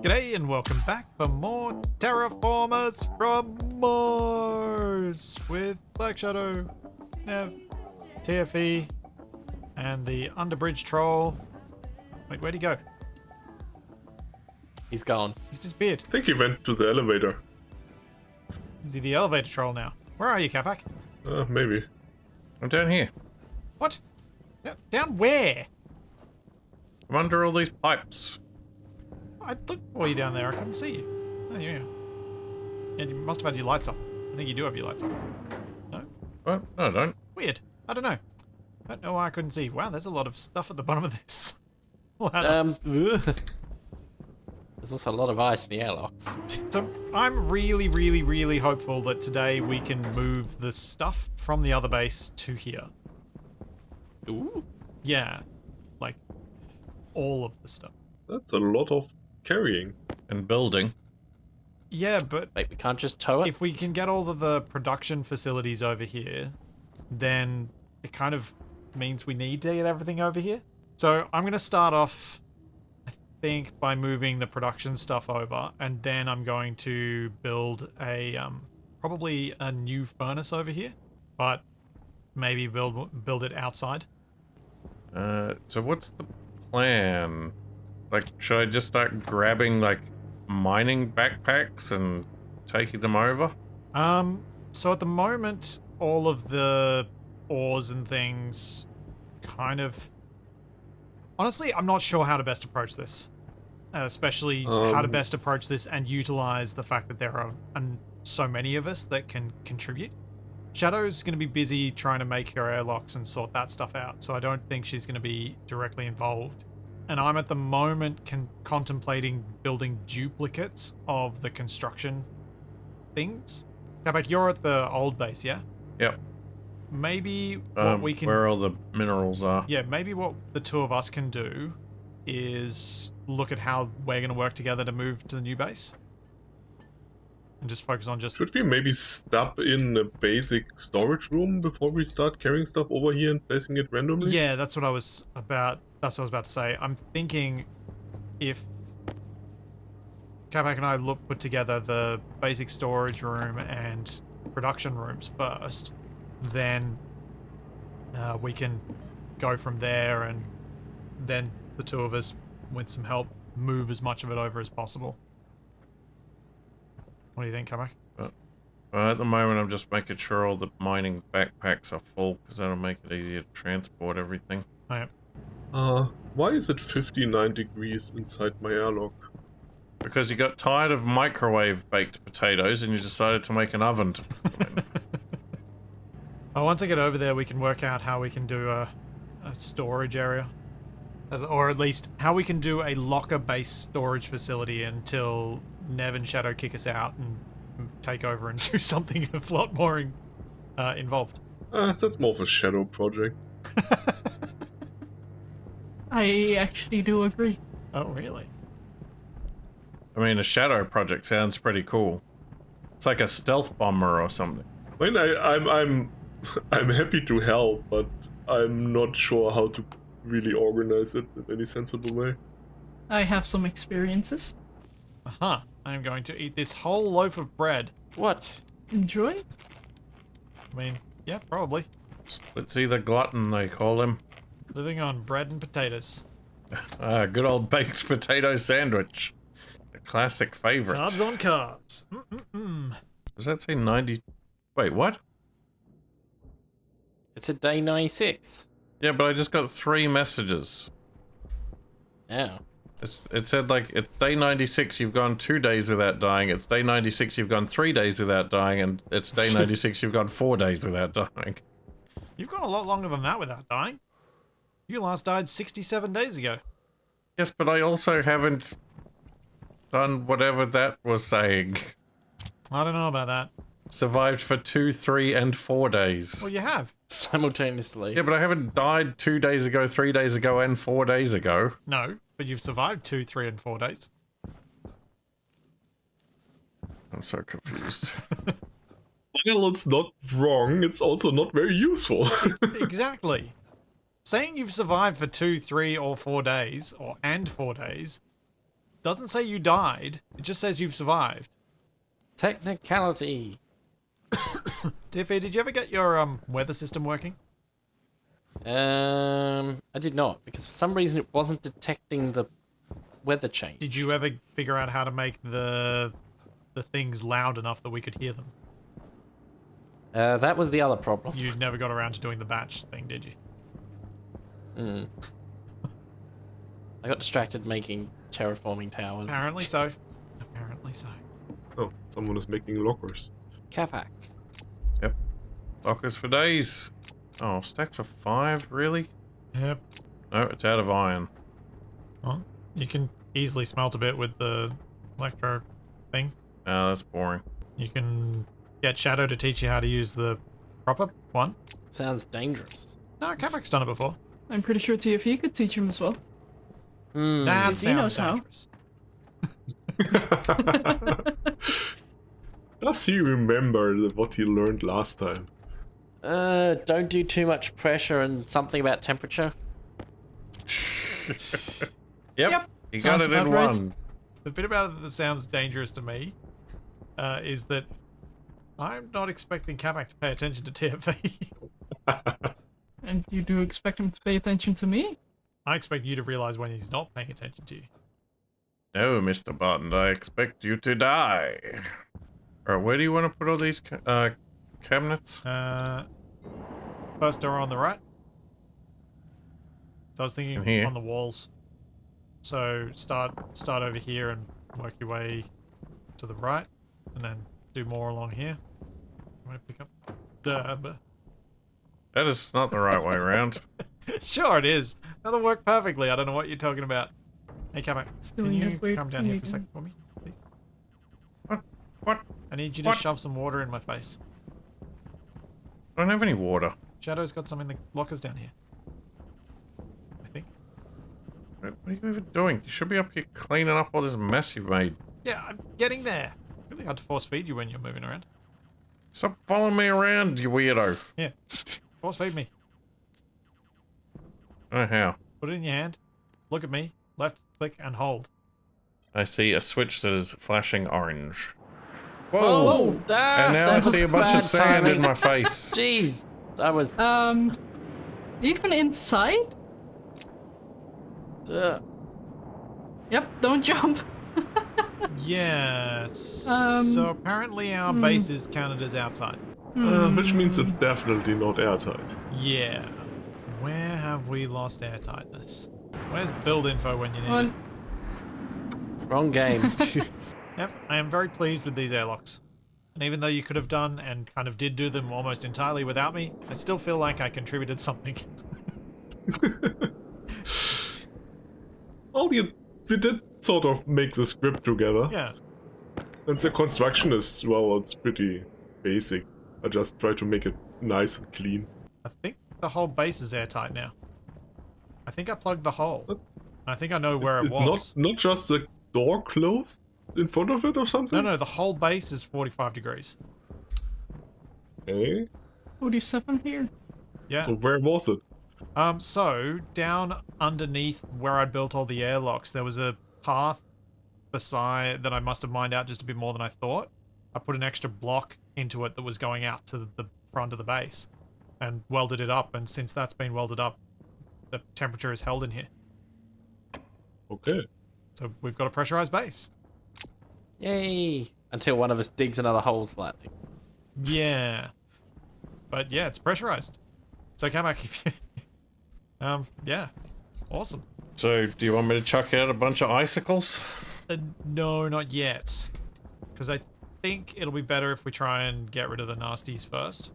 G'day and welcome back for more Terraformers from Mars with Black Shadow, Nev, TFE, and the Underbridge Troll. Wait, where'd he go? He's gone. He's disappeared. I think he went to the elevator. Is he the elevator troll now? Where are you, Capac? Maybe. I'm down here. What? Down where? I'm under all these pipes. I looked for you down there. I couldn't see you. Oh, yeah. And you must have had your lights off. I think you do have your lights off. No? What? No, I don't. Weird. I don't know. I don't know why I couldn't see. Wow, there's a lot of stuff at the bottom of this. There's also a lot of ice in the airlocks. So I'm really hopeful that today we can move the stuff from the other base to here. Ooh. Yeah. Like, all of the stuff. That's a lot of carrying. And building. Yeah, but Wait, we can't just tow it? if we can get all of the production facilities over here, then it kind of means we need to get everything over here. So I'm going to start off, I think, by moving the production stuff over, and then I'm going to build a, probably a new furnace over here, but maybe build it outside. So what's the plan? Like, should I just start grabbing, like, mining backpacks and taking them over? So at the moment, all of the ores and things kind of... Honestly, I'm not sure how to best approach this. Especially how to best approach this and utilize the fact that there are so many of us that can contribute. Shadow's going to be busy trying to make her airlocks and sort that stuff out, so I don't think she's going to be directly involved. And I'm at the moment contemplating building duplicates of the construction things. Capac, you're at the old base, yeah? Yep. Maybe what we can... Where all the minerals are. Yeah, maybe what the two of us can do is look at how we're going to work together to move to the new base. And just focus on just... Should we maybe stop in a basic storage room before we start carrying stuff over here and placing it randomly? Yeah, that's what I was about. That's what I was about to say. I'm thinking if Capac and I put together the basic storage room and production rooms first, then we can go from there, and then the two of us, with some help, move as much of it over as possible. What do you think, Capac? At the moment, I'm just making sure all the mining backpacks are full, because that'll make it easier to transport everything. Oh, yeah. Why is it 59 degrees inside my airlock? Because you got tired of microwave baked potatoes and you decided to make an oven to put them in. Once I get over there, we can work out how we can do a storage area. Or at least how we can do a locker-based storage facility until Nev and Shadow kick us out and take over and do something a lot more involved. That's more of a shadow project. I actually do agree. Oh, really? I mean, a shadow project sounds pretty cool. It's like a stealth bomber or something. I mean, I'm happy to help, but I'm not sure how to really organize it in any sensible way. I have some experiences. Aha. I'm going to eat this whole loaf of bread. What? Enjoy? I mean, yeah, probably. Let's see the glutton, they call him. Living on bread and potatoes. Good old baked potato sandwich. A classic favorite. Carbs on carbs. Mm-mm-mm. Does that say 90? Wait, what? It's a day 96. Yeah, but I just got 3 messages. Yeah. It said, like, it's day 96, you've gone 2 days without dying. It's day 96, you've gone 3 days without dying. And it's day 96, you've gone 4 days without dying. You've gone a lot longer than that without dying. You last died 67 days ago. Yes, but I also haven't done whatever that was saying. I don't know about that. Survived for 2, 3, and 4 days. Well, you have. Simultaneously. Yeah, but I haven't died 2 days ago, 3 days ago, and 4 days ago. No, but you've survived 2, 3, and 4 days. I'm so confused. Well, it's not wrong, it's also not very useful. Exactly. Saying you've survived for 2, 3, or 4 days, and 4 days, doesn't say you died. It just says you've survived. Technicality. TFE, did you ever get your weather system working? I did not, because for some reason it wasn't detecting the weather change. Did you ever figure out how to make the things loud enough that we could hear them? That was the other problem. You never got around to doing the batch thing, did you? Hmm. I got distracted making terraforming towers. Apparently so. Apparently so. Oh, someone is making lockers. Capac. Yep. Lockers for days. Oh, stacks of 5, really? Yep. No, it's out of iron. Well, you can easily smelt a bit with the electro thing. Oh, that's boring. You can get Shadow to teach you how to use the proper one. Sounds dangerous. No, Capac's done it before. I'm pretty sure TFE could teach him as well. Hmm. That If he knows sounds how. dangerous. Does he remember what he learned last time? Don't do too much pressure and something about temperature. Yep. You got Sounds it in about right. one. The bit about it that sounds dangerous to me is that I'm not expecting Capac to pay attention to TFE. And you do expect him to pay attention to me? I expect you to realize when he's not paying attention to you. No, Mr. Bond, I expect you to die. Alright, where do you want to put all these cabinets? First door on the right. So I was thinking In here? on the walls. So start over here and work your way to the right, and then do more along here. I'm gonna pick up. That is not the right way around. Sure it is. That'll work perfectly. I don't know what you're talking about. Hey, Capac, can doing you it weird come down here for a again. second for me, please? What? I need you to What? shove some water in my face. I don't have any water. Shadow's got some in the lockers down here. I think. What are you even doing? You should be up here cleaning up all this mess you've made. Yeah, I'm getting there. Really hard to force feed you when you're moving around. Stop following me around, you weirdo. Yeah. Force feed me. I don't know how. Put it in your hand. Look at me. Left click and hold. I see a switch that is flashing orange. Oh, Whoa! And now I that was see a bunch bad of sand in timing. my face. Jeez, I was. Even inside? Yep, don't jump. Yes. So apparently our base is counted as outside. Which means it's definitely not airtight. Yeah. Where have we lost airtightness? Where's build info when you need Well, it? Wrong game. Nev, I am very pleased with these airlocks. And even though you could have done and kind of did do them almost entirely without me, I still feel like I contributed something. Well, we did sort of make the script together. Yeah. And the construction is, well, it's pretty basic. I just try to make it nice and clean. I think the whole base is airtight now. I think I plugged the hole. I think I know where it It's was. not just the door closed in front of it or something? No, the whole base is 45 degrees. Okay. 47 here. Yeah. So where was it? So down underneath where I'd built all the airlocks, there was a path beside that I must have mined out just a bit more than I thought. I put an extra block into it that was going out to the front of the base and welded it up, and since that's been welded up, the temperature is held in here. Okay. So we've got a pressurized base. Yay! Until one of us digs another hole slightly. Yeah. But yeah, it's pressurized. So Capac, if you... yeah. Awesome. So, do you want me to chuck out a bunch of icicles? No, not yet. Because I think it'll be better if we try and get rid of the nasties first.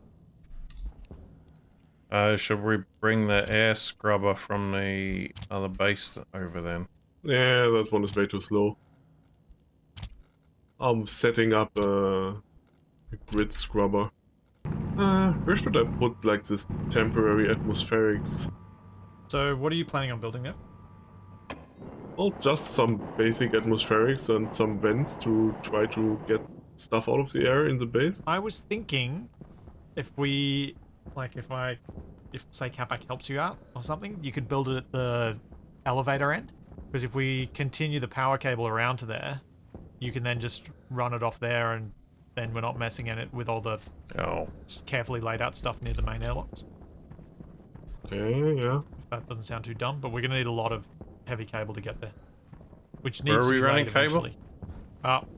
Should we bring the air scrubber from the other base over then? Yeah, that one is way too slow. I'm setting up a grid scrubber. Where should I put like this temporary atmospherics? So what are you planning on building there? Well, just some basic atmospherics and some vents to try to get stuff out of the air in the base. I was thinking if we, like if say Capac helps you out or something, you could build it at the elevator end. Because if we continue the power cable around to there, you can then just run it off there, and then we're not messing in it with all the Oh. carefully laid out stuff near the main airlocks. Okay, yeah. If that doesn't sound too dumb, but we're going to need a lot of heavy cable to get there. Which Where needs are to we be running laid cable? eventually.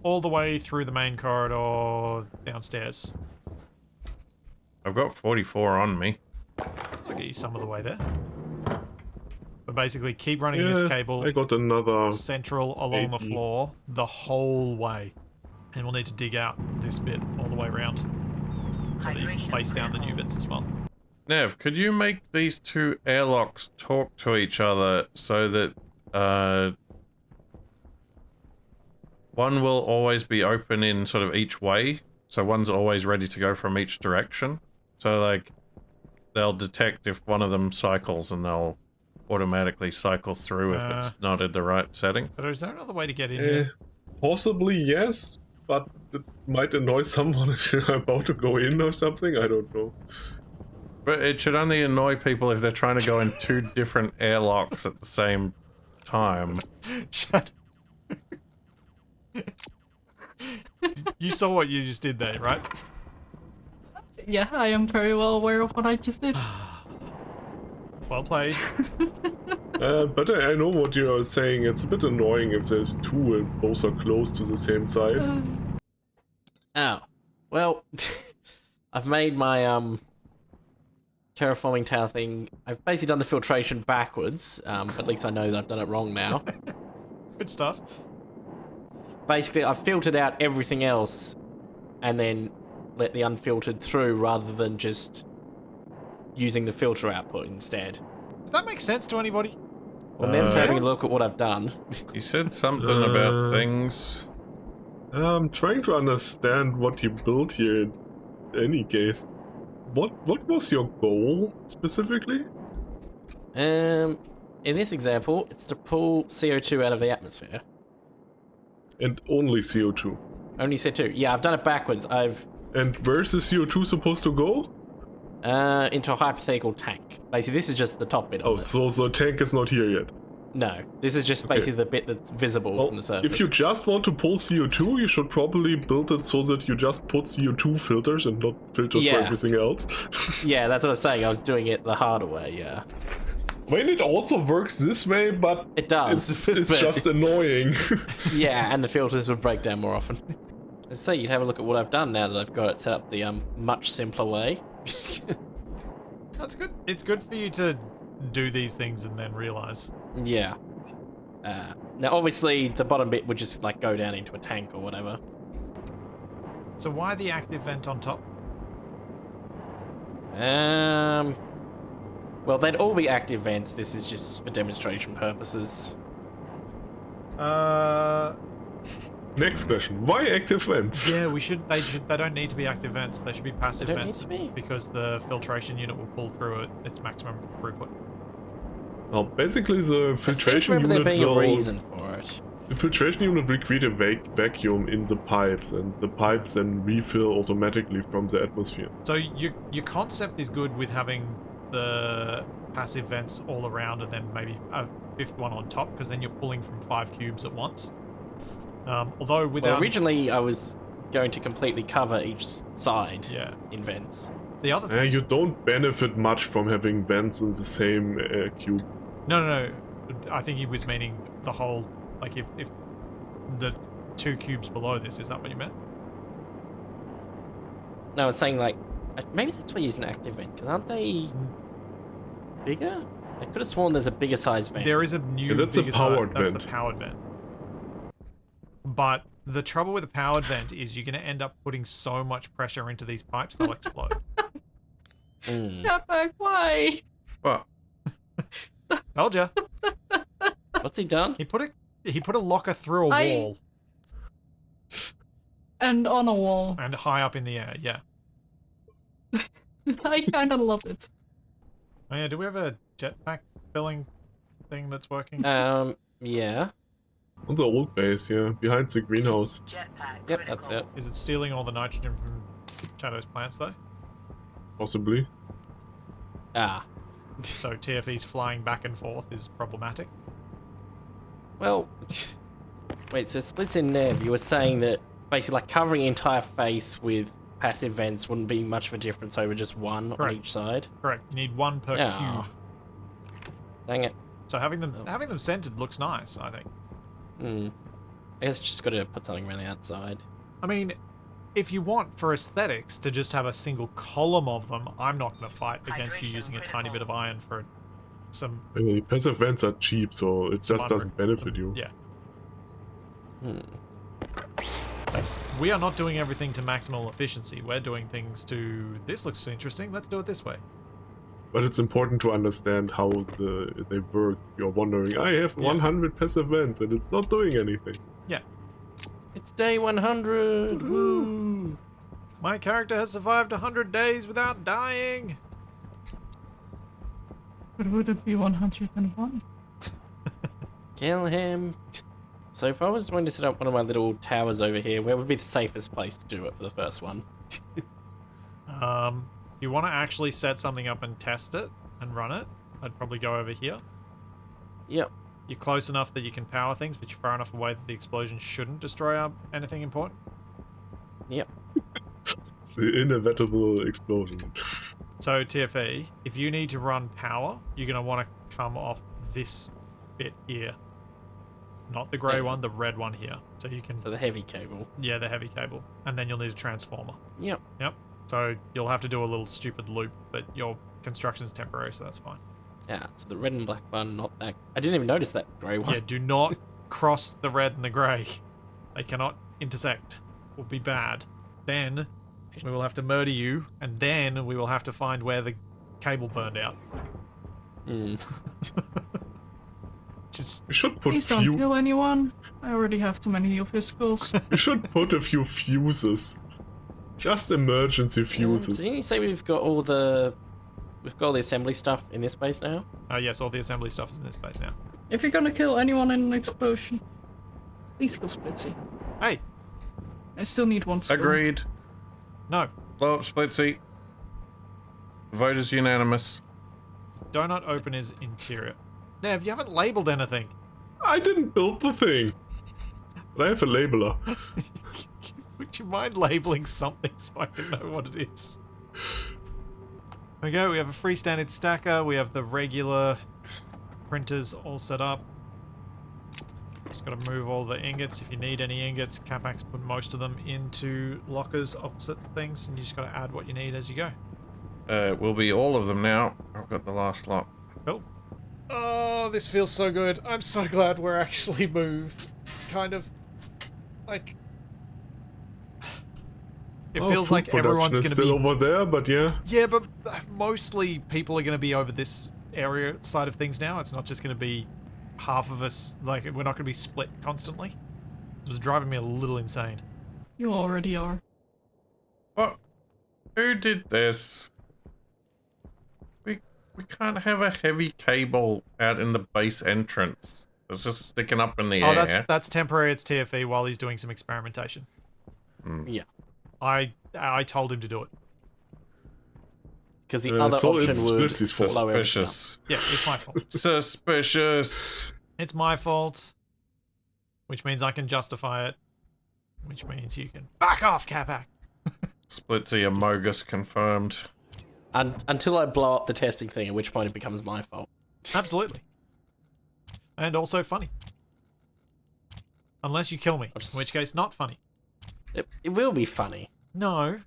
All the way through the main corridor downstairs. I've got 44 on me. I'll get you some of the way there. But basically, keep running this Yeah, cable I got another. central along the 80. floor the whole way. And we'll need to dig out this bit all the way around. So that you can place down the new bits as well. Nev, could you make these two airlocks talk to each other so that one will always be open in sort of each way, so one's always ready to go from each direction? So like they'll detect if one of them cycles and they'll automatically cycle through if it's not in the right setting. But is there another way to get in here? Possibly yes, but it might annoy someone if you're about to go in or something. I don't know. But it should only annoy people if they're trying to go in two different airlocks at the same time. Shut. You saw what you just did there, right? Yeah, I am very well aware of what I just did. Well played. But I know what you're saying. It's a bit annoying if there's two and both are close to the same side. Oh. Well, I've made my terraforming tower thing. I've basically done the filtration backwards, but at least I know that I've done it wrong now. Good stuff. Basically, I've filtered out everything else and then let the unfiltered through rather than just using the filter output instead. Does that make sense to anybody? Well, Nev's having a look at what I've done. You said something about things. I'm trying to understand what you built here in any case. What was your goal specifically? In this example, it's to pull CO2 out of the atmosphere. And only CO2. Only CO2. Yeah, I've done it backwards. I've And where's the CO2 supposed to go? into a hypothetical tank. Basically, this is just the top bit of Oh, it. so the tank is not here yet. No, this is just basically the bit that's visible Well, from the surface. if you just want to pull CO2, you should probably build it so that you just put CO2 filters and not filters for Yeah. everything else. Yeah, that's what I was saying. I was doing it the harder way, yeah. I mean, it also works this way, but It does. it's but- just annoying. Yeah, and the filters would break down more often. Let's say you'd have a look at what I've done now that I've got it set up the much simpler way. That's good. It's good for you to do these things and then realize. Yeah. Now, obviously, the bottom bit would just like go down into a tank or whatever. So why the active vent on top? Well, they'd all be active vents. This is just for demonstration purposes. Next question. Why active vents? Yeah, they don't need to be active vents. They should be passive They don't vents need to be? because the filtration unit will pull through its maximum throughput. Well, basically the I seem to filtration remember there unit being a will... reason for it. The filtration unit will create a vacuum in the pipes, and the pipes then refill automatically from the atmosphere. So your concept is good with having the passive vents all around and then maybe a fifth one on top, because then you're pulling from 5 cubes at once. Although without... Well, originally I was going to completely cover each side Yeah. in vents. The other thing... You don't benefit much from having vents in the same cube. No. I think he was meaning the whole... Like, if the 2 cubes below this, is that what you meant? No, I was saying like, maybe that's why you use an active vent, because aren't they bigger? I could have sworn there's a bigger size vent. There is a new... Yeah, that's a bigger powered That's vent. the powered vent. But the trouble with a powered vent is you're going to end up putting so much pressure into these pipes they'll explode. Mm. Capac, why? What? Told ya. What's he done? He put a locker through a wall And on a wall. and high up in the air. Yeah. I kinda love it. Oh yeah. Do we have a jetpack filling thing that's working? Yeah. On the old base, yeah, behind the greenhouse. Yep, that's it. Is it stealing all the nitrogen from Shadow's plants though? Possibly. Ah. So TFE's flying back and forth is problematic. Well, wait, so splits in Nev, you were saying that basically like covering the entire face with passive vents wouldn't be much of a difference over just one Correct. on each side? Correct. You need one per Yeah. cube. Dang it. So having them centered looks nice, I think. I guess just gotta put something around the outside. I mean, if you want for aesthetics to just have a single column of them, I'm not going to fight against you using a tiny bit of iron for some. I mean, passive vents are cheap, so it just doesn't benefit you. Yeah. Hmm. We are not doing everything to maximal efficiency. We're doing things to. This looks interesting. Let's do it this way. But it's important to understand how they work. You're wondering, I have 100 passive vents and it's not doing anything. Yeah. It's day 100! Woo! My character has survived 100 days without dying. But would it be 101? Kill him! So if I was going to set up one of my little towers over here, where would be the safest place to do it for the first one? If you want to actually set something up and test it and run it, I'd probably go over here. Yep. You're close enough that you can power things, but you're far enough away that the explosion shouldn't destroy anything important. Yep. It's the inevitable explosion. So, TFE, if you need to run power, you're going to want to come off this bit here. Not the grey one, the red one here. So you can... So the heavy cable. Yeah, the heavy cable. And then you'll need a transformer. Yep. Yep. So you'll have to do a little stupid loop, but your construction's temporary, so that's fine. Yeah, so the red and black one, not that... I didn't even notice that grey one. Yeah, do not cross the red and the grey. They cannot intersect. It will be bad. Then we will have to murder you, and then we will have to find where the cable burned out. Hmm. Just We should put Please don't kill anyone. I already have too many of his skulls. We should put a few fuses. Just emergency fuses. Didn't you say we've got all the assembly stuff in this base now? yes, all the assembly stuff is in this base now. If you're gonna kill anyone in an explosion, please kill Splitsy. Hey, I still need one stone. Agreed. no. Blow up Splitsy. Vote is unanimous. Donut open is interior. Nev, you haven't labeled anything. I didn't build the thing. But I have a labeler. Would you mind labeling something so I can know what it is? There we go, we have a freestanding stacker, we have the regular printers all set up. Just gotta move all the ingots. If you need any ingots, Capac's put most of them into lockers opposite things, and you just gotta add what you need as you go. It will be all of them now. I've got the last lot. Cool. Oh, this feels so good. I'm so glad we're actually moved. Kind of, like... It feels food like everyone's production gonna is still be... over there, but yeah. Yeah, but mostly people are gonna be over this area side of things now. It's not just gonna be half of us, like, we're not gonna be split constantly. It was driving me a little insane. You already are. What? Who did this? We can't have a heavy cable out in the base entrance. It's just sticking up in the Oh, air. that's temporary. It's TFE while he's doing some experimentation. Yeah. I told him to do it. Because the other so option it's would Splitsy's fault. slow everything Suspicious. Yeah, it's my fault. Suspicious. It's my fault. Which means I can justify it. Which means you can back off, Capac. Splitsy Amogus confirmed. Until I blow up the testing thing, at which point it becomes my fault. Absolutely. And also funny. Unless you kill me, in which case not funny. It will be funny. No.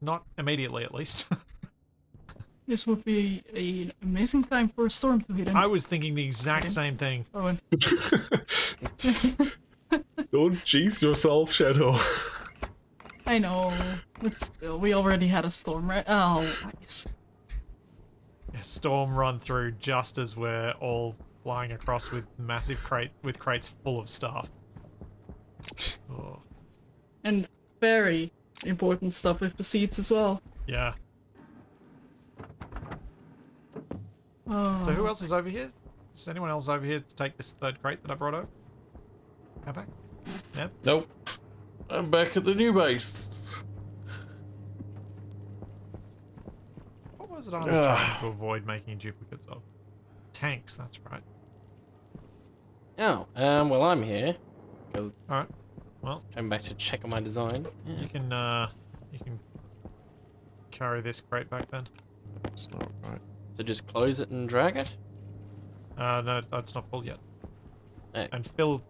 Not immediately, at least. This would be an amazing time for a storm to hit him. I was thinking the exact same thing. Owen. Don't jinx yourself, Shadow. I know, but still, we already had a storm, right? Oh, nice. A storm run through just as we're all flying across with massive crates full of stuff. Oh, And very important stuff with the seeds as well. yeah. Oh. So who else is over here? Is anyone else over here to take this third crate that I brought over? Capac? Nev? Nope. I'm back at the new base. What was it I was trying to avoid making duplicates of? Tanks, that's right. Oh, well, I'm here. Because Alright. Well, coming back to check on my design. Yeah. you can carry this crate back then. It's not right. So just close it and drag it? No, it's not full yet. Oh. And fill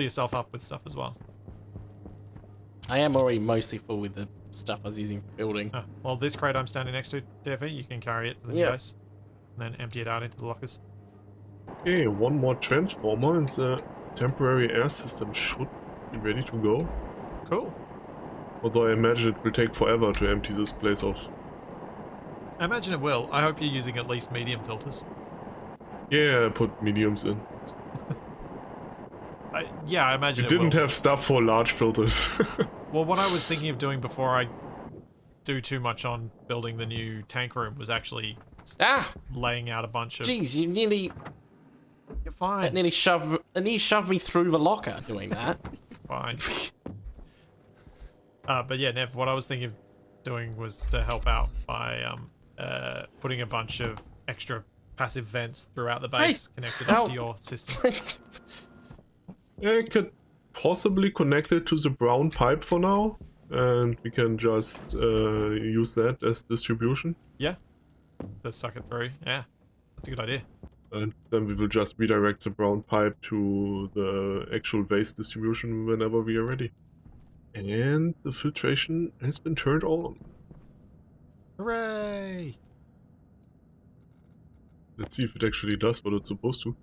yourself up with stuff as well. I am already mostly full with the stuff I was using for building. Well, this crate I'm standing next to, TFE, you can carry it to the new base. And then empty it out into the lockers. Okay, one more transformer and the temporary air system should be ready to go. Cool. Although I imagine it will take forever to empty this place off. I imagine it will. I hope you're using at least medium filters. Yeah, I put mediums in. Yeah, I imagine You it didn't will. have stuff for large filters. Well, what I was thinking of doing before I do too much on building the new tank room was actually laying out a bunch of... Jeez, you nearly... You're fine. That nearly shoved me through the locker doing that. Fine. But yeah, Nev, what I was thinking of doing was to help out by putting a bunch of extra passive vents throughout the base connected up to your system. I could possibly connect it to the brown pipe for now, and we can just use that as distribution. Yeah. Just suck it through. Yeah. That's a good idea. And then we will just redirect the brown pipe to the actual waste distribution whenever we are ready. And the filtration has been turned on. Hooray! Let's see if it actually does what it's supposed to.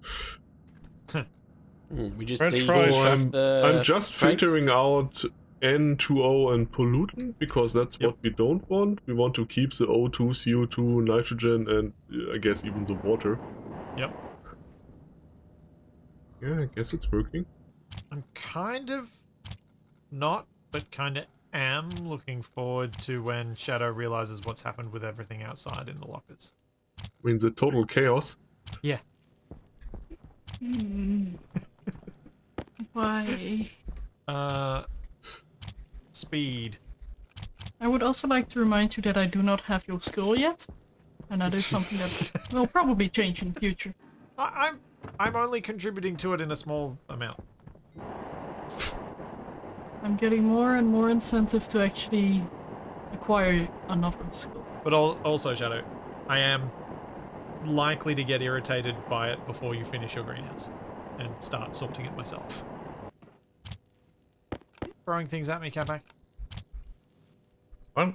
We just French devolved fries. I'm just crates. filtering out N2O and pollutant, because that's what we don't want. We want to keep the O2, CO2, nitrogen, and I guess even the water. Yep. Yeah, I guess it's working. I'm kind of not, but kind of am looking forward to when Shadow realizes what's happened with everything outside in the lockers. I mean, the total chaos. Yeah. Why? Speed. I would also like to remind you that I do not have your skill yet, and that is something that will probably change in the future. I'm only contributing to it in a small amount. I'm getting more and more incentive to actually acquire another skill. But also, Shadow, I am likely to get irritated by it before you finish your greenhouse and start sorting it myself. Throwing things at me, Capac. What?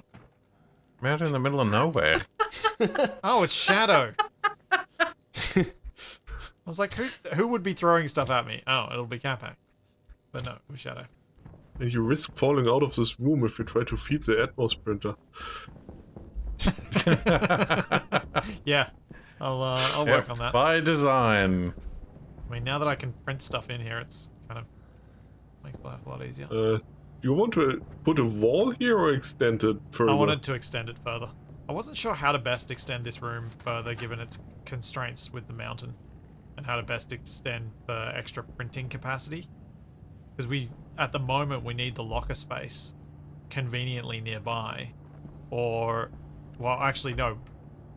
I'm out in the middle of nowhere. Oh, it's Shadow. I was like, who would be throwing stuff at me? Oh, it'll be Capac. But no, it was Shadow. And you risk falling out of this room if you try to feed the Atmos printer. Yeah, I'll work on that. By design. I mean, now that I can print stuff in here, it's kind of makes life a lot easier. Do you want to put a wall here or extend it further? I wanted to extend it further. I wasn't sure how to best extend this room further given its constraints with the mountain, and how to best extend the extra printing capacity. Because at the moment, we need the locker space conveniently nearby. Or, well, actually, no.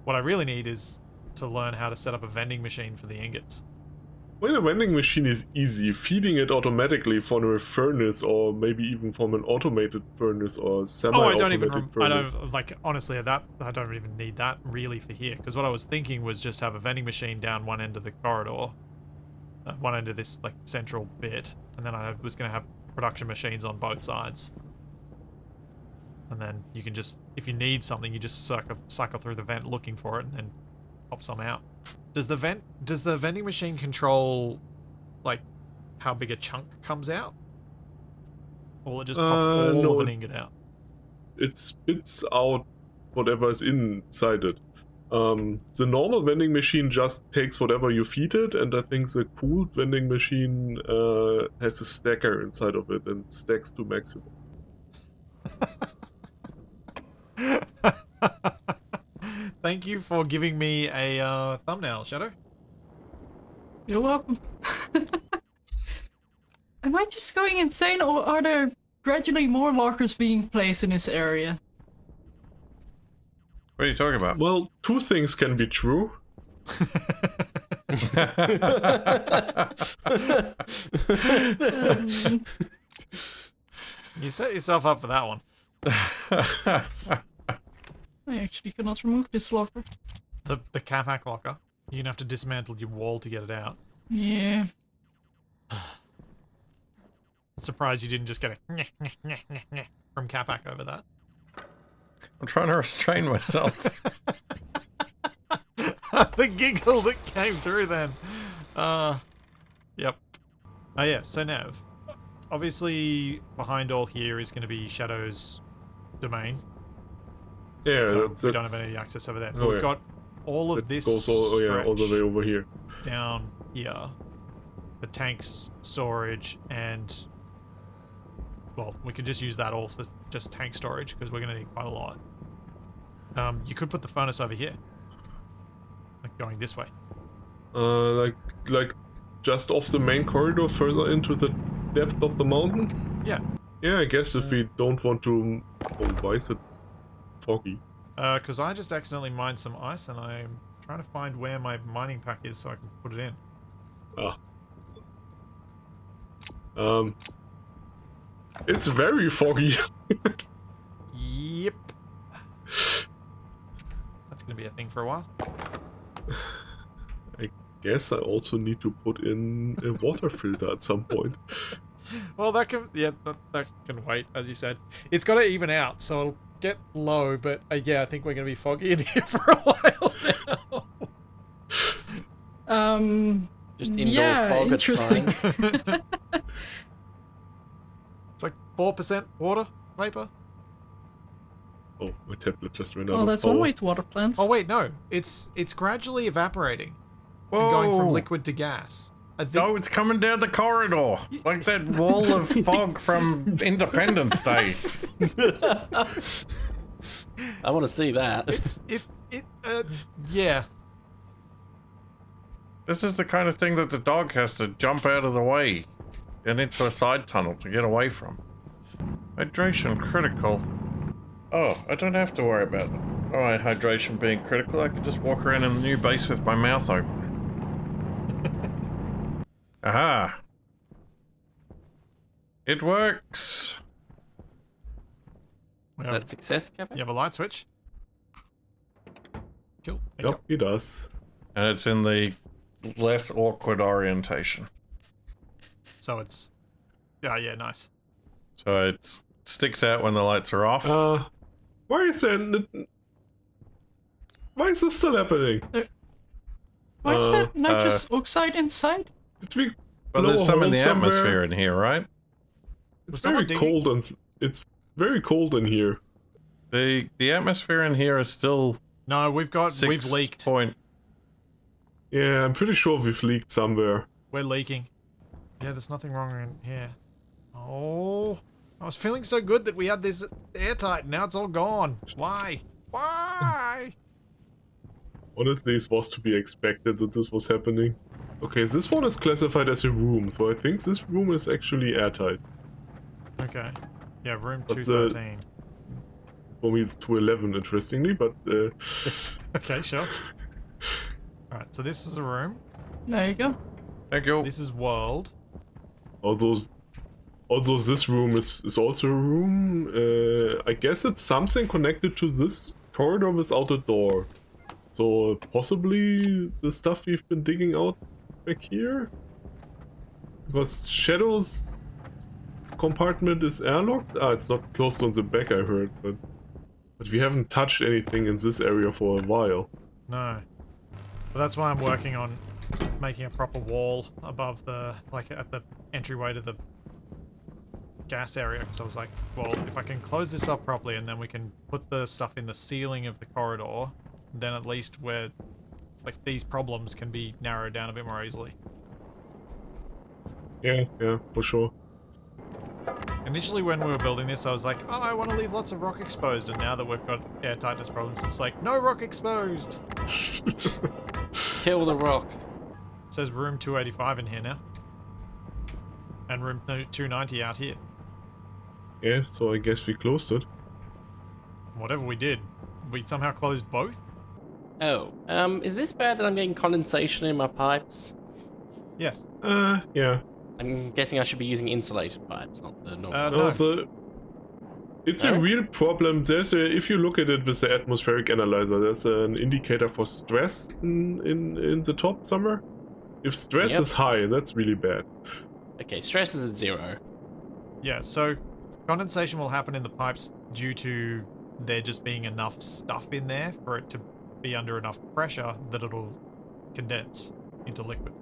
What I really need is to learn how to set up a vending machine for the ingots. Well, a vending machine is easy. Feeding it automatically from a furnace, or maybe even from an automated furnace or Oh, semi-automated furnace. Honestly, I don't even need that really for here. Because what I was thinking was just have a vending machine down one end of the corridor. One end of this, like, central bit. And then I was going to have production machines on both sides. And then you can just, if you need something, you just cycle through the vent looking for it and then pop some out. Does the vending machine control, like, how big a chunk comes out? Or will it just pop all no, of an ingot out? It spits out whatever is inside it. The normal vending machine just takes whatever you feed it, and I think the cooled vending machine has a stacker inside of it and stacks to maximum. Thank you for giving me a thumbnail, Shadow. You're welcome. Am I just going insane, or are there gradually more lockers being placed in this area? What are you talking about? Well, two things can be true. You set yourself up for that one. I actually cannot remove this locker. The Capac locker. You're gonna have to dismantle your wall to get it out. Yeah. Surprised you didn't just get a from Capac over that. I'm trying to restrain myself. The giggle that came through then. Yep. Oh yeah, so Nev. Obviously, behind all here is going to be Shadow's domain. Yeah, So that's, we don't have any access over there. But oh, we've yeah. got all of It this goes all the way over here. down here. The tanks, storage, and... Well, we could just use that all for just tank storage, because we're going to need quite a lot. You could put the furnace over here. Like, going this way. Like just off the main corridor, further into the depth of the mountain? Yeah. Yeah, I guess if we don't want to... Oh, why is it foggy? Because I just accidentally mined some ice, and I'm trying to find where my mining pack is so I can put it in. It's very foggy. Yep. That's going to be a thing for a while. I guess I also need to put in a water filter at some point. Well, that can... Yeah, that can wait, as you said. It's got to even out, so it'll get low, but yeah, I think we're going to be foggy in here for a while now. Just indoor yeah, fog, it's interesting. fine. It's like 4% water vapor. Oh, my tablet just ran out Well, of that's power. one way to water plants. Oh, wait, no. It's gradually evaporating Whoa. and going from liquid to gas. I think... Oh, it's coming down the corridor. Like that wall of fog from Independence Day. I want to see that. Yeah. This is the kind of thing that the dog has to jump out of the way and into a side tunnel to get away from. Hydration critical. Oh, I don't have to worry about my hydration being critical. I can just walk around in the new base with my mouth open. Aha! It works! Is that success, Capac? You have a light switch? Cool. Thank Yep, he does. And it's in the less awkward orientation. So it's... Yeah, nice. So it sticks out when the lights are off. Why is that? Why is this still happening? Why is there nitrous oxide inside? Did we But blow there's a some in hole the somewhere? atmosphere in here, right? It's Was someone very digging? cold and it's very cold in here. The atmosphere in here is still No, we've leaked. Yeah, I'm pretty sure we've leaked somewhere. We're leaking. Yeah, there's nothing wrong in here. Oh, I was feeling so good that we had this airtight. Now it's all gone. Why? Why? Honestly, it was to be expected that this was happening. Okay, this one is classified as a room, so I think this room is actually airtight. Okay. Yeah, room But, 213. For me, it's 211, interestingly, but Okay, sure. Alright, so this is a room. There you go. Thank you. This is world. although this room is also a room. I guess it's something connected to this corridor without a door. So possibly the stuff we've been digging out back here? Because Shadow's compartment is airlocked? Ah, it's not closed on the back, I heard, but we haven't touched anything in this area for a while. No. But that's why I'm working on making a proper wall above the, like, at the entryway to the gas area. Because I was like, well, if I can close this up properly and then we can put the stuff in the ceiling of the corridor, then at least we're, like, these problems can be narrowed down a bit more easily. Yeah, for sure. Initially when we were building this, I was like, oh, I want to leave lots of rock exposed, and now that we've got airtightness problems, it's like, no rock exposed! Kill the rock. It says room 285 in here now. And room 290 out here. Yeah, so I guess we closed it. Whatever we did, we somehow closed both? Oh, is this bad that I'm getting condensation in my pipes? Yes. Yeah. I'm guessing I should be using insulated pipes, not the normal. No. Also, it's a No? real problem. If you look at it with the atmospheric analyzer, there's an indicator for stress in the top somewhere. If stress Yep. is high, that's really bad. Okay, stress is at 0. Yeah, so condensation will happen in the pipes due to there just being enough stuff in there for it to be under enough pressure that it'll condense into liquid.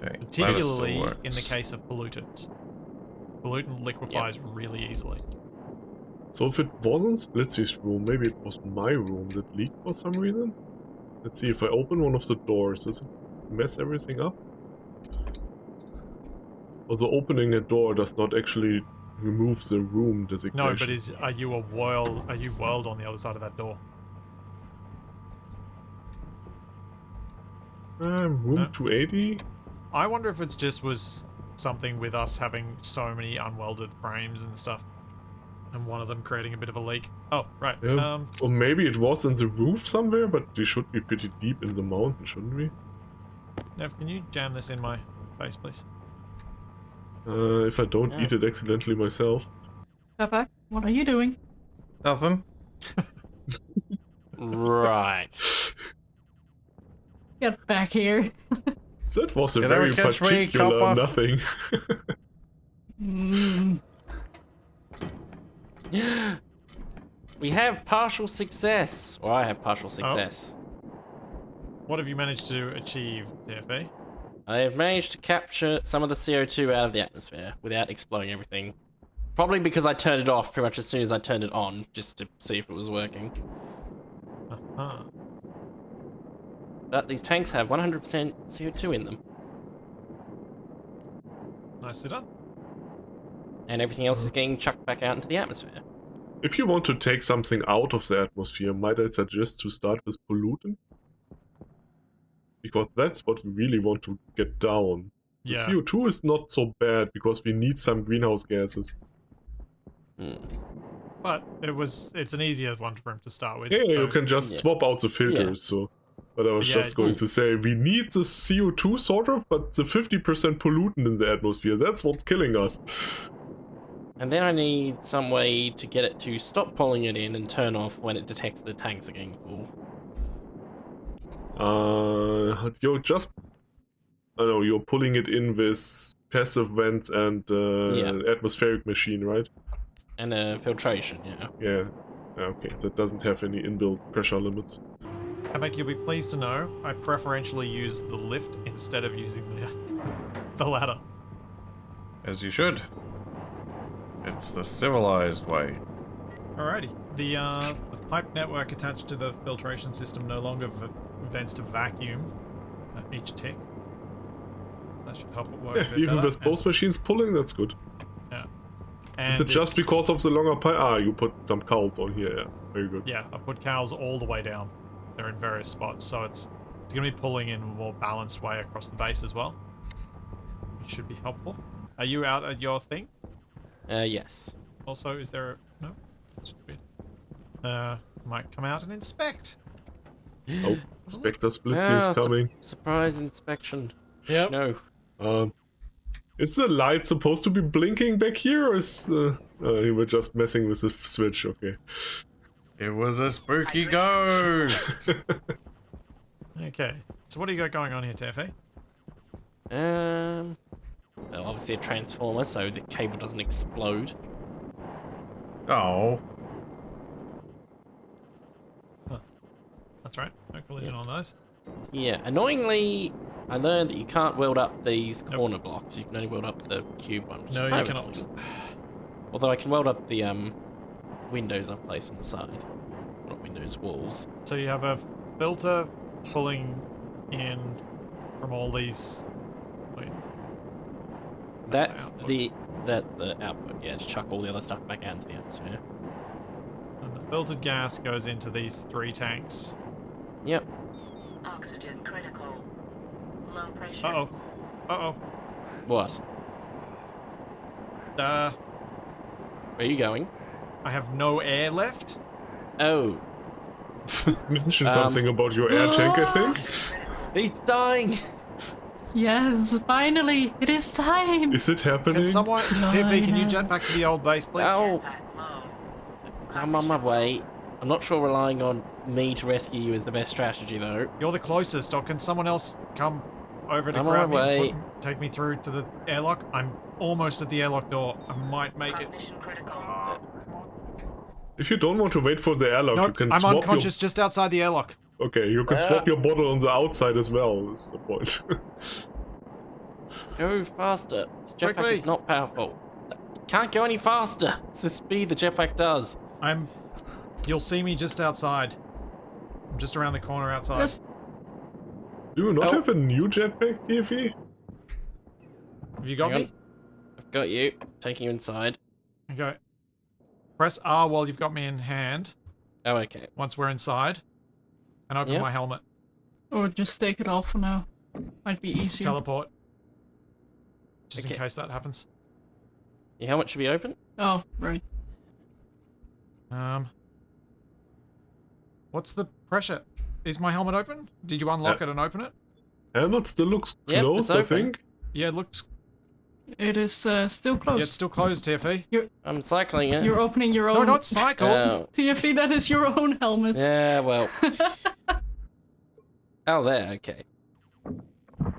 Okay. Particularly that in the works. case of pollutants. Pollutant liquefies really easily. So if it wasn't Splitsy's room, maybe it was my room that leaked for some reason. Let's see, if I open one of the doors, does it mess everything up? Although opening a door does not actually remove the room designation. No, but are you whirled on the other side of that door? Room No. 280? I wonder if it's just was something with us having so many unwelded frames and stuff. And one of them creating a bit of a leak. Oh, right. Yeah. Or maybe it was in the roof somewhere, but we should be pretty deep in the mountain, shouldn't we? Nev, can you jam this in my face, please? If I don't eat it accidentally myself. Capac, what are you doing? Nothing. Right. Get back here. That was a You very never catch me, particular copper. nothing. Mm. We have partial success. Or I have partial success. What have you managed to achieve, TFE? I have managed to capture some of the CO2 out of the atmosphere without exploding everything. Probably because I turned it off pretty much as soon as I turned it on, just to see if it was working. Uh-huh. But these tanks have 100% CO2 in them. Nicely done. And everything else is getting chucked back out into the atmosphere. If you want to take something out of the atmosphere, might I suggest to start with pollutant? Because that's what we really want to get down. The Yeah. CO2 is not so bad because we need some greenhouse gases. But it's an easier one for him to start with. Yeah, so- you can just Yeah. swap out the filters, so... But I was Yeah, just going to say, we need the CO2 sort of, but the 50% pollutant in the atmosphere, that's what's killing us. And then I need some way to get it to stop pulling it in and turn off when it detects the tanks are getting full. You're just... I don't know, you're pulling it in with passive vents and atmospheric machine, right? And filtration, yeah. Yeah. Okay, that doesn't have any inbuilt pressure limits. Capac, you'll be pleased to know I preferentially use the lift instead of using the ladder. As you should. It's the civilized way. Alrighty. The pipe network attached to the filtration system no longer vents to vacuum at each tick. That should help it work a Yeah, bit even better. with both machines pulling, that's good. And Is it just it's- because of the longer pipe? Ah, you put some cowls on here, yeah. Very good. Yeah, I put cows all the way down. They're in various spots, so it's going to be pulling in a more balanced way across the base as well, which should be helpful. Are you out at your thing? Yes. Also, is there a... No? That's weird. Might come out and inspect. Oh, Spectre Splitsy is coming. Surprise inspection. Yep. No. Is the light supposed to be blinking back here, or is... you were just messing with the switch, okay. It was a spooky ghost. Okay. So what do you got going on here, TFE? Well, obviously a transformer, so the cable doesn't explode. Oh. That's right. No collision on those. Yeah, annoyingly, I learned that you can't weld up these corner blocks. You can only weld up the cube one. Which is No, kind you of cannot. annoying. Although I can weld up the windows I've placed on the side. Not windows, walls. So you have a filter pulling in from all these... Wait. That's the the output. Yeah, to chuck all the other stuff back out into the atmosphere. And the filtered gas goes into these 3 tanks. Yep. Oxygen critical. Low pressure. Uh-oh. Uh-oh. What? Where Where are you going? I have no air left. Oh. Mention something about your air tank, I think. He's dying. Yes, finally, it is time. Is it happening? Can someone, No, TFE, can you yes. jet back to the old base, please? Oh, Jetpack low. I'm on my way. I'm not sure relying on me to rescue you is the best strategy, though. You're the closest, or can someone else come over to I'm on grab my me way. and take me through to the airlock? I'm almost at the airlock door. I might make it. Cognition critical. Ah, If you don't want to wait for the airlock, you nope, can I'm swap unconscious just outside the airlock. your... Okay, you can swap your bottle on the outside as well, is the point. Go faster. This jetpack Quickly. is not powerful. It can't go any faster. It's the speed the jetpack does. You'll see me just outside. I'm just around the corner outside. Just Do you not Oh. have a new jetpack, TFE? Have you got Hang me? on. I've got you. Taking you inside. Okay. Press R while you've got me in hand, Oh, okay. once we're inside, and open Yep. my helmet. or just take it off for now. Might be easier. Teleport. Just in Okay. case that happens. Your helmet should be open. Oh, right. What's the pressure? Is my helmet open? Did you unlock it and open it? Helmet still looks Yep, closed, it's I open. think. Yeah, it looks... It is still Yeah, closed. it's still closed, TFE. I'm cycling it. You're opening your own. No, not cycle. Oh. TFE, that is your own helmet. Yeah, well. Oh, there. Okay.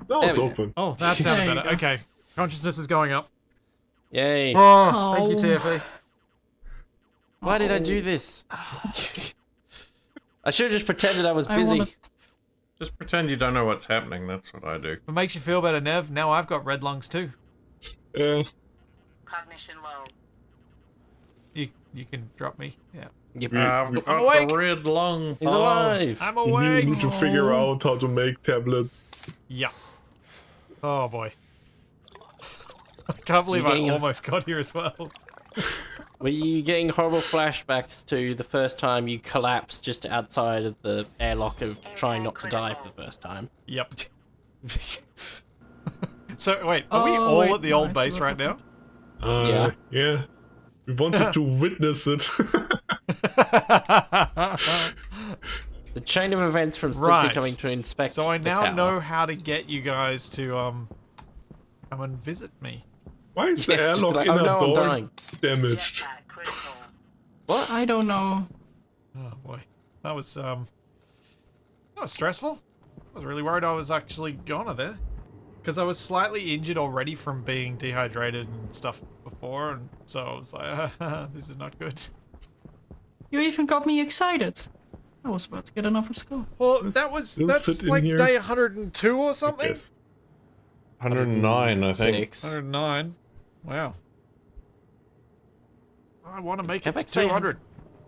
Now There it's we go. open. Oh, that sounded There you better. go. Okay. Consciousness is going up. Yay. Oh, thank you, Oh. TFE. Why did I do this? I should have just pretended I was I busy. wanna- Just pretend you don't know what's happening. That's what I do. If it makes you feel better, Nev, now I've got red lungs too. Cognition low. You can drop me. Yeah. Yep. I've I'm got awake. the red lung. He's alive. I'm You awake. need to figure out how to make tablets. Yeah. Oh boy. I can't believe I getting a- almost got here as well. Were you getting horrible flashbacks to the first time you collapsed just outside of the airlock of trying not to die for the first time? Yep. So wait, are we Oh, all wait, at the no, old I base see right what now? Yeah. Yeah. We wanted to witness it. The chain of events from Stitzy Right. coming to inspect So I the now tower. know how to get you guys to come and visit me. Why is the Yes, just airlock like, in oh no, a I'm door dying. damaged? Jetpack critical. What? I don't know. Oh boy, that was stressful. I was really worried I was actually goner there, because I was slightly injured already from being dehydrated and stuff before, and so I was like, this is not good. You even got me excited. I was about to get another score. Well, Does that's still fit in like here? day 102 or something. Yes. 109, I think. 6. 109. Wow. I want to make it to Capac say 200.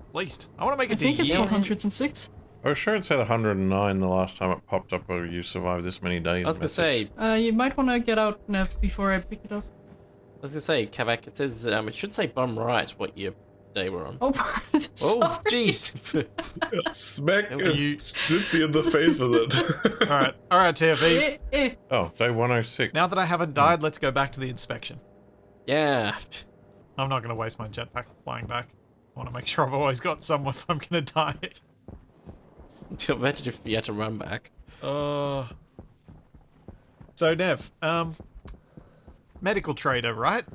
At least. I want to make I it to think it's year. 106. I was sure it said 109 the last time it popped up where you survived this many days. I was gonna message. say, You might want to get out, Nev, before I pick it up. Capac, it says, it should say bum right what your day we're on. Oh, Oh, sorry. jeez. Smack You- Stitzy in the face with it. Alright, TFE. Oh, day 106. Now that I haven't died, let's go back to the inspection. Yeah. I'm not going to waste my jetpack flying back. I want to make sure I've always got someone if I'm going to die. Imagine if you had to run back. So, Nev, medical trader, right?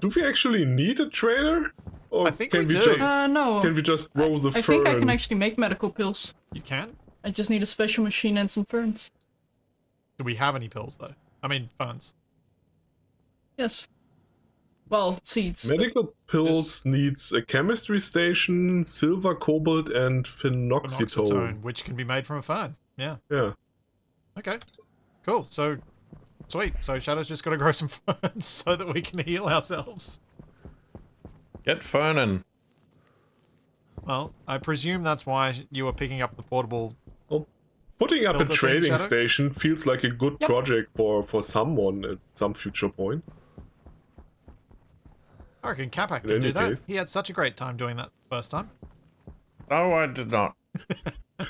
Do we actually need a trader? Or I think can we do. just No. can we just grow the I fur? think I can and- actually make medical pills. You can? I just need a special machine and some ferns. Do we have any pills, though? I mean, funds. Yes. Well, seeds. but- Medical pills needs a chemistry station, silver, cobalt, and phenoxytone. Phenoxytone, which can be made from a fern. Yeah. Yeah. Okay. Cool. So, sweet. So Shadow's just got to grow some ferns so that we can heal ourselves. Get Fernan. Well, I presume that's why you were picking up the portable... Putting up a Build a thing, trading Shadow? station feels like a good Yep. project for someone at some future point. I reckon Capac In could any do that. case. He had such a great time doing that first time. No, I did not. I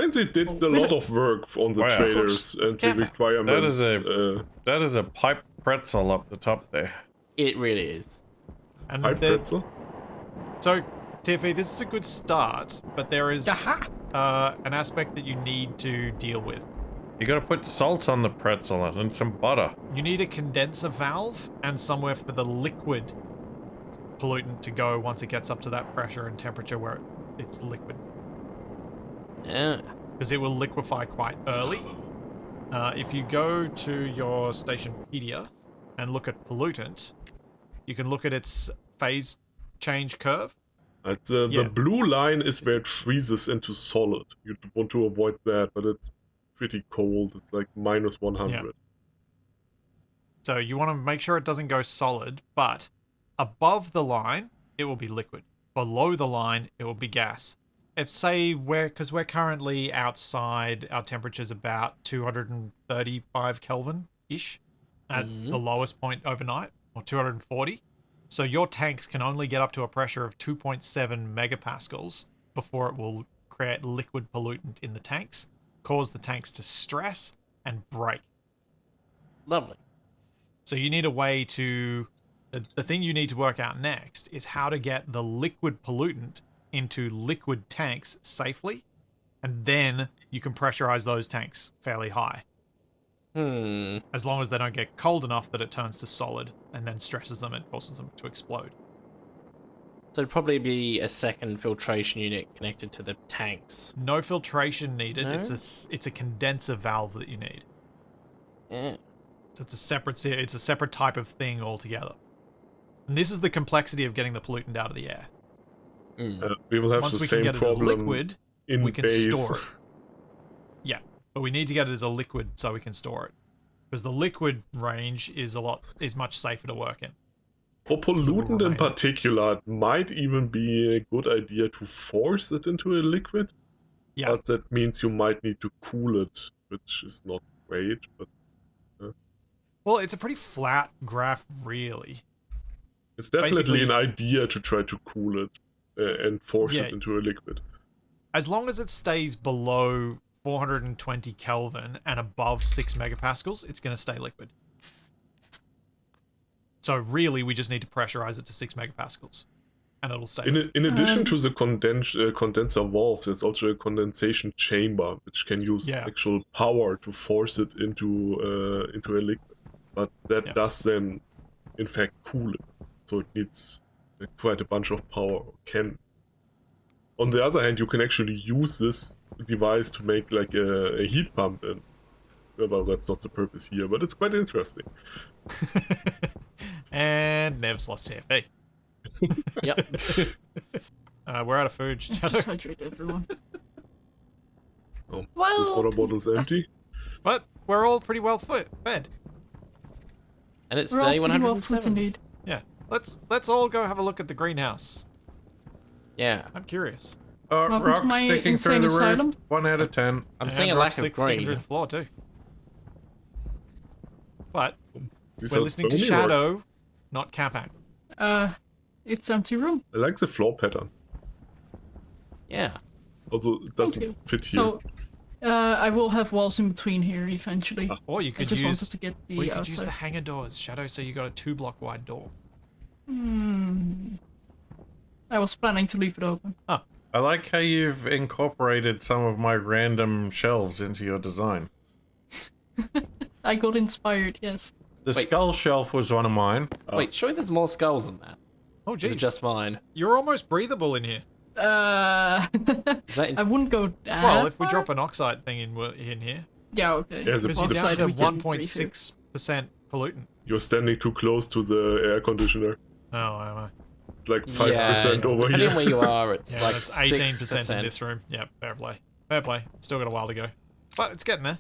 think they did a lot of work on the Wow. traders and the Capac. requirements. That is a pipe pretzel up the top there. It really is. And Pipe the, pretzel? So, TFE, this is a good start, but there is an aspect that you need to deal with. You gotta put salt on the pretzel and some butter. You need a condenser valve and somewhere for the liquid pollutant to go once it gets up to that pressure and temperature where it's liquid. Yeah. Because it will liquefy quite early. If you go to your Stationpedia and look at pollutant, you can look at its phase change curve. The blue line is where it freezes into solid. You want to avoid that, but it's pretty cold. It's like minus 100. Yeah. So you want to make sure it doesn't go solid, but above the line, it will be liquid. Below the line, it will be gas. If, say, because we're currently outside, our temperature's about 235 Kelvin-ish at the lowest point overnight, or 240. So your tanks can only get up to a pressure of 2.7 megapascals before it will create liquid pollutant in the tanks, cause the tanks to stress and break. Lovely. So you need a way to... The thing you need to work out next is how to get the liquid pollutant into liquid tanks safely, and then you can pressurize those tanks fairly high. As long as they don't get cold enough that it turns to solid and then stresses them and causes them to explode. So it'd probably be a second filtration unit connected to the tanks. No filtration needed. No? It's a condenser valve that you need. Yeah. So it's a separate type of thing altogether. And this is the complexity of getting the pollutant out of the air. We will have Once the we same can get it as problem liquid, in we can base. store it. Yeah, but we need to get it as a liquid so we can store it. Because the liquid range is much safer to work in. For pollutant in remain. particular, it might even be a good idea to force it into a liquid. Yeah. But that means you might need to cool it, which is not great. But Well, it's a pretty flat graph, really. it's definitely Basically- an idea to try to cool it and force Yeah. it into a liquid. As long as it stays below 420 Kelvin and above 6 megapascals, it's going to stay liquid. So really, we just need to pressurize it to 6 megapascals, and it'll stay. In addition to the condenser valve, there's also a condensation chamber, which can use actual power to force it into a liquid. But that does then, in fact, cool it. So it needs quite a bunch of power. On the other hand, you can actually use this device to make like a heat pump, and well, that's not the purpose here, but it's quite interesting. And Nev's lost TFE. Yep. We're out of food. Just hydrate everyone. Oh, Well- this water bottle's empty. But we're all pretty well fed. And it's We're all day pretty well 107. food indeed. Yeah. Let's all go have a look at the greenhouse. Yeah. I'm curious. Welcome to Rock my sticking through insane the asylum. roof. 1 out of 10. I'm seeing a And lack of Rock's sticking green. through the floor too. But These we're are listening to stony Shadow, rocks. not Capac. It's empty room. I like the floor pattern. Yeah. Also, it Thank doesn't you. fit here. So, I will have walls in between here eventually. Or you I could just use wanted to get or the you could use the outside. hangar doors, Shadow, so you got a 2-block wide door. I was planning to leave it open. I like how you've incorporated some of my random shelves into your design. I got inspired, yes. The Wait. skull shelf was one of mine. Wait, surely there's more skulls than that. Oh, Or is it jeez. just mine? You're almost breathable in here. I Is that wouldn't go that Well, if we far. drop an oxide thing in here, Yeah, okay. There's a because you're Oxide down we to can 1.6% pollutant. You're standing too close to the air conditioner. Oh, am I? Like 5% over depending here. on where you are, it's Yeah, like that's 18% 6%. in this room. Yep, fair play. Fair play. Still got a while to go. But it's getting there.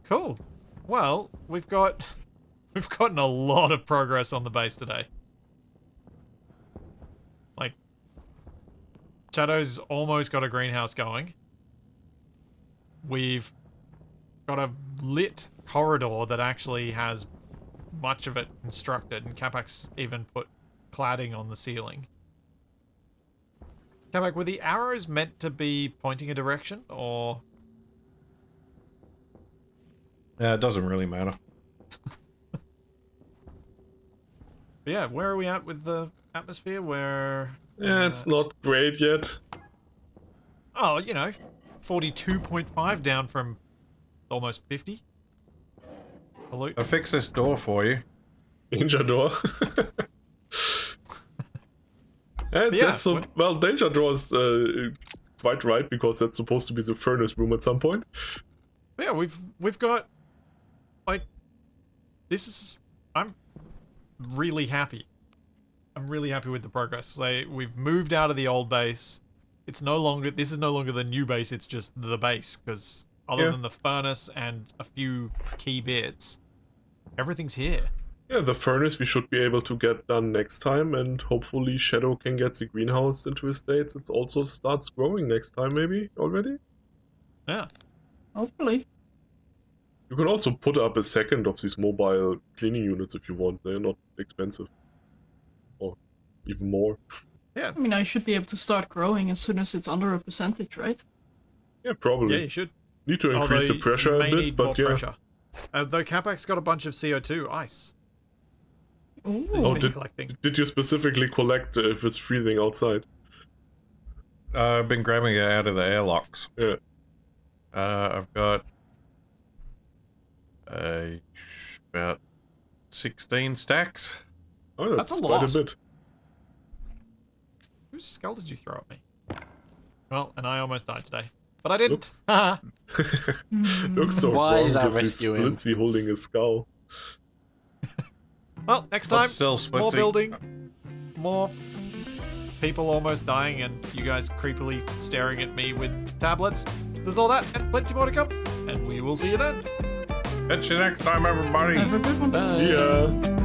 Cool. Well, we've gotten a lot of progress on the base today. Like, Shadow's almost got a greenhouse going. We've got a lit corridor that actually has much of it constructed, and Capac's even put cladding on the ceiling. Capac, were the arrows meant to be pointing a direction, or... Yeah, it doesn't really matter. But yeah, where are we at with the atmosphere? We're Yeah, it's not great yet. Oh, 42.5 down from almost 50. Pollute. I'll fix this door for you. Danger door. And Yeah, that's so, well, danger door is quite right, because that's supposed to be the furnace room at some point. Yeah, we've got, like, this is, I'm really happy. I'm really happy with the progress. Like, we've moved out of the old base. This is no longer the new base, it's just the base, because other than the furnace and a few key bits, everything's here. Yeah, the furnace we should be able to get done next time, and hopefully Shadow can get the greenhouse into a state that also starts growing next time, maybe, already? Yeah. Hopefully. You can also put up a second of these mobile cleaning units if you want. They're not expensive. Or even more. Yeah. I mean, I should be able to start growing as soon as it's under a percentage, right? Yeah, probably. Yeah, you should. Need to increase the pressure a bit, but yeah. Pressure. Though Capac's got a bunch of CO2 ice. Ooh. Oh, Collecting. did you specifically collect if it's freezing outside? I've been grabbing it out of the airlocks. Yeah. I've got about 16 stacks. Oh, that's a quite lot. a bit. Whose skull did you throw at me? Well, and I almost died today. But I didn't. Oops. Haha. Looks so Why wrong did I because he's rescue him? Splitsy holding a skull. Well, next But time, still, more Splitsy. building, more people almost dying, and you guys creepily staring at me with tablets. There's all that, and plenty more to come. And we will see you then. Catch you next time, everybody. Have a good one. Bye. See ya!